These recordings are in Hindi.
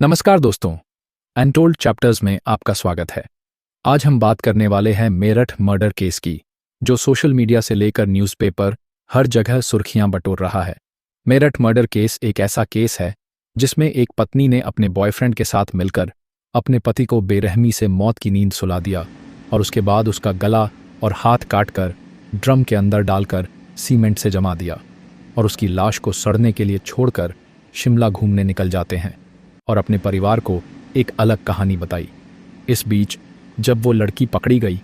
नमस्कार दोस्तों, अनटोल्ड चैप्टर्स में आपका स्वागत है। आज हम बात करने वाले हैं मेरठ मर्डर केस की, जो सोशल मीडिया से लेकर न्यूज़पेपर हर जगह सुर्खियां बटोर रहा है। मेरठ मर्डर केस एक ऐसा केस है जिसमें एक पत्नी ने अपने बॉयफ्रेंड के साथ मिलकर अपने पति को बेरहमी से मौत की नींद सुला दिया और उसके बाद उसका गला और हाथ काटकर ड्रम के अंदर डालकर सीमेंट से जमा दिया और उसकी लाश को सड़ने के लिए छोड़कर शिमला घूमने निकल जाते हैं और अपने परिवार को एक अलग कहानी बताई। इस बीच जब वो लड़की पकड़ी गई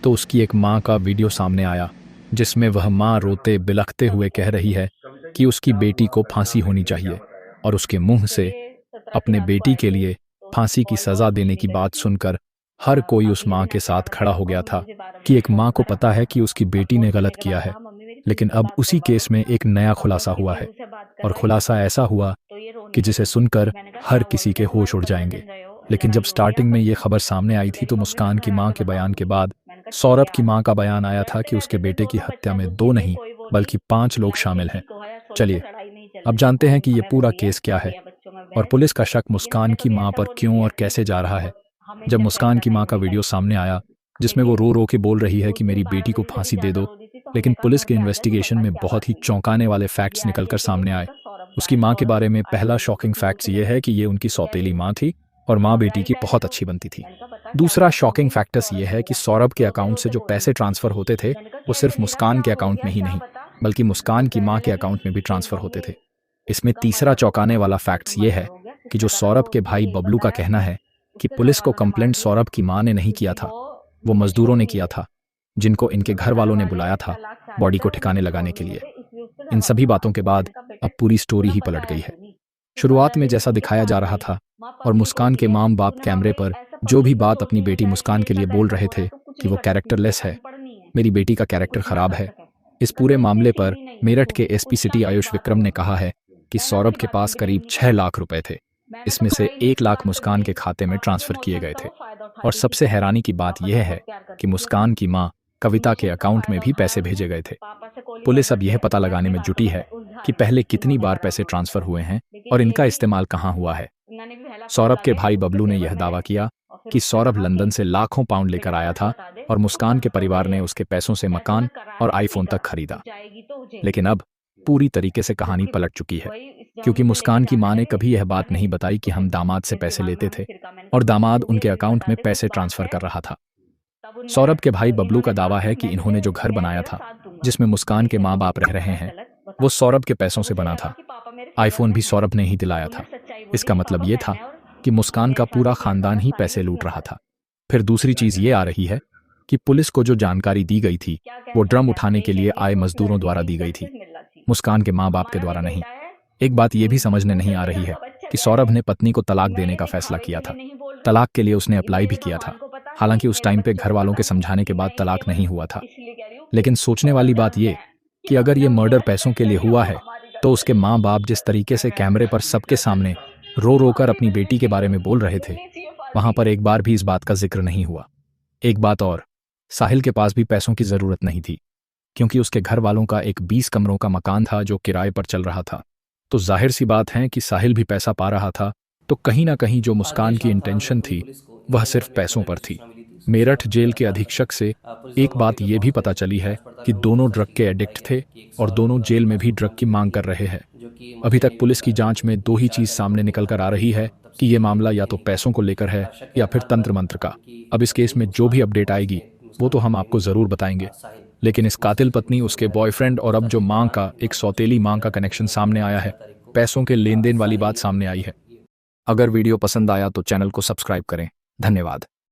तो उसकी एक माँ का वीडियो सामने आया जिसमें वह माँ रोते बिलखते हुए कह रही है कि उसकी बेटी को फांसी होनी चाहिए और उसके मुंह से अपने बेटी के लिए फांसी की सज़ा देने की बात सुनकर हर कोई उस माँ के साथ खड़ा हो गया था कि एक माँ को पता है कि उसकी बेटी ने गलत किया है। लेकिन अब उसी केस में एक नया खुलासा हुआ है और खुलासा ऐसा हुआ कि जिसे सुनकर हर किसी के होश उड़ जाएंगे। लेकिन जब स्टार्टिंग में ये खबर सामने आई थी तो मुस्कान की मां के बयान के बाद सौरभ की मां का बयान आया था कि उसके बेटे की हत्या में 2 नहीं बल्कि 5 लोग शामिल हैं। चलिए अब जानते हैं कि ये पूरा केस क्या है और पुलिस का शक मुस्कान की मां पर क्यों और कैसे जा रहा है। जब मुस्कान की मां का वीडियो सामने आया जिसमें वो रो रो के बोल रही है कि मेरी बेटी को फांसी दे दो, लेकिन पुलिस के इन्वेस्टिगेशन में बहुत ही चौंकाने वाले फैक्ट्स निकलकर सामने आए। उसकी मां के बारे में पहला शॉकिंग फैक्ट्स ये है कि ये उनकी सौतेली मां थी और मां बेटी की बहुत अच्छी बनती थी। दूसरा शॉकिंग फैक्टर्स ये है कि सौरभ के अकाउंट से जो पैसे ट्रांसफर होते थे वो सिर्फ मुस्कान के अकाउंट में ही नहीं बल्कि मुस्कान की मां के अकाउंट में भी ट्रांसफर होते थे। इसमें तीसरा चौंकाने वाला फैक्ट्स ये है कि जो सौरभ के भाई बबलू का कहना है कि पुलिस को कंप्लेंट सौरभ की मां ने नहीं किया था, वो मजदूरों ने किया था जिनको इनके घर वालों ने बुलाया था बॉडी को ठिकाने लगाने के लिए। इन सभी बातों के बाद अब पूरी स्टोरी ही पलट गई है। शुरुआत में जैसा दिखाया जा रहा था और मुस्कान के माम बाप कैमरे पर जो भी बात अपनी बेटी मुस्कान के लिए बोल रहे थे कि वो कैरेक्टरलेस है, मेरी बेटी का कैरेक्टर खराब है। इस पूरे मामले पर मेरठ के एसपी सिटी आयुष विक्रम ने कहा है कि सौरभ के पास करीब 6 लाख रुपए थे, इसमें से 1 लाख मुस्कान के खाते में ट्रांसफर किए गए थे। और सबसे हैरानी की बात यह है कि मुस्कान की मां कविता के अकाउंट में भी पैसे भेजे गए थे। पुलिस अब यह पता लगाने में जुटी है कि पहले कितनी बार पैसे ट्रांसफर हुए हैं और इनका इस्तेमाल कहां हुआ है। सौरभ के भाई बबलू ने यह दावा किया कि सौरभ लंदन से लाखों पाउंड लेकर आया था और मुस्कान के परिवार ने उसके पैसों से मकान और आईफोन तक खरीदा। लेकिन अब पूरी तरीके से कहानी पलट चुकी है क्योंकि मुस्कान की मां ने कभी यह बात नहीं बताई कि हम दामाद से पैसे लेते थे और दामाद उनके अकाउंट में पैसे ट्रांसफर कर रहा था। सौरभ के भाई बबलू का दावा है कि इन्होंने जो घर बनाया था जिसमें मुस्कान के माँ बाप रह रहे हैं वो सौरभ के पैसों से बना था। आईफोन भी सौरभ ने ही दिलाया था। इसका मतलब ये था कि मुस्कान का पूरा खानदान ही पैसे लूट रहा था। फिर दूसरी चीज ये आ रही है कि पुलिस को जो जानकारी दी गई थी वो ड्रम उठाने के लिए आए मजदूरों द्वारा दी गई थी, मुस्कान के माँ बाप के द्वारा नहीं। एक बात ये भी समझने नहीं आ रही है कि सौरभ ने पत्नी को तलाक देने का फैसला किया था। तलाक के लिए उसने अप्लाई भी किया था, हालांकि उस टाइम पे घर वालों के समझाने के बाद तलाक नहीं हुआ था। लेकिन सोचने वाली बात ये कि अगर ये मर्डर पैसों के लिए हुआ है तो उसके माँ बाप जिस तरीके से कैमरे पर सबके सामने रो रो कर अपनी बेटी के बारे में बोल रहे थे वहां पर एक बार भी इस बात का जिक्र नहीं हुआ। एक बात और, साहिल के पास भी पैसों की जरूरत नहीं थी क्योंकि उसके घर वालों का एक 20 कमरों का मकान था जो किराए पर चल रहा था। तो जाहिर सी बात है कि साहिल भी पैसा पा रहा था, तो कहीं ना कहीं जो मुस्कान की इंटेंशन थी वह सिर्फ पैसों पर थी। मेरठ जेल के अधीक्षक से एक बात यह भी पता चली है कि दोनों ड्रग के एडिक्ट थे और दोनों जेल में भी ड्रग की मांग कर रहे हैं। अभी तक पुलिस की जांच में 2 ही चीज सामने निकल कर आ रही है कि ये मामला या तो पैसों को लेकर है या फिर तंत्र मंत्र का। अब इस केस में जो भी अपडेट आएगी वो तो हम आपको जरूर बताएंगे, लेकिन इस कातिल पत्नी, उसके बॉयफ्रेंड और अब जो मां का एक सौतेली मां का कनेक्शन सामने आया है, पैसों के लेन देन वाली बात सामने आई है। अगर वीडियो पसंद आया तो चैनल को सब्सक्राइब करें। धन्यवाद।